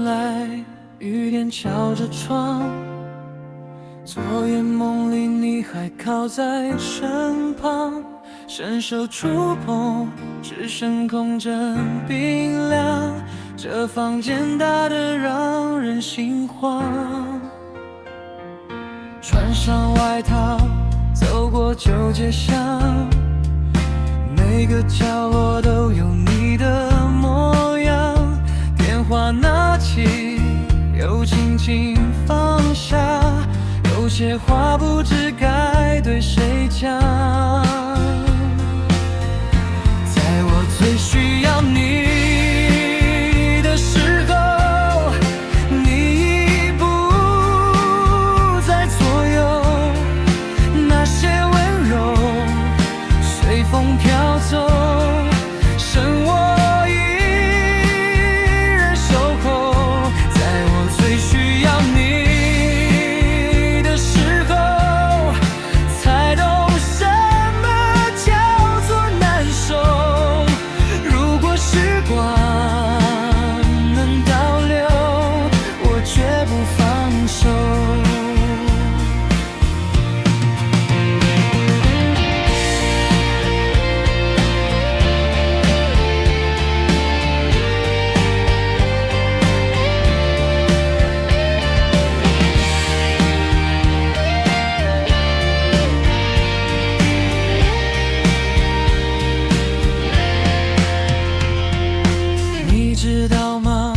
来，雨点敲着窗，昨夜梦里你还靠在身旁，伸手触碰，只剩空枕冰凉。这房间大得让人心慌，穿上外套，走过旧街巷，每个角落都有你的模样。电话拿起，又轻轻放下，有些话不知该对谁讲。在我最需要你的时候，你已不在左右，那些温柔随风飘走，剩我一人守候。在我最需要你的时候，才懂什么叫做难受。如果时光能倒流，我绝不放手。你知道吗？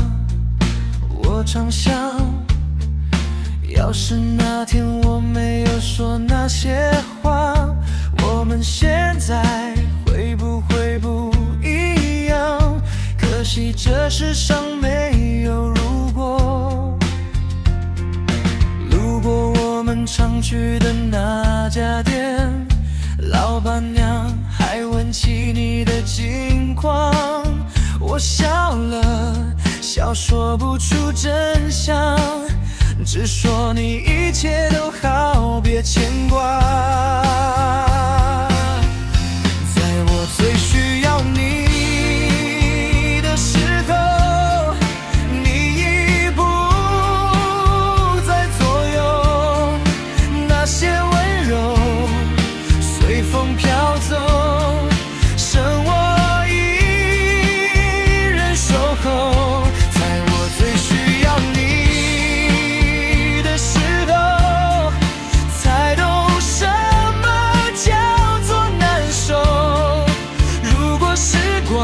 我常想，要是那天我没有说那些话，我们现在会不会不一样？可惜这世上没有如果。路过我们常去的那家店，老板娘还问起你的近况。我笑了，笑说不出真相，只说你一切都好，别牵挂。在我最需要你的时候，你已不在左右，那些温柔随风飘走，剩我一人守候。在我最需要你的时候，才懂什么叫做难受。如果时光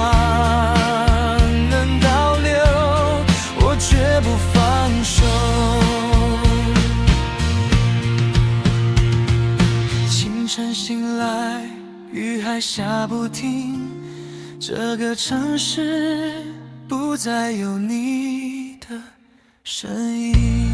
能倒流，我绝不放手。清晨醒来，雨还下不停，这个城市不再有你的身影。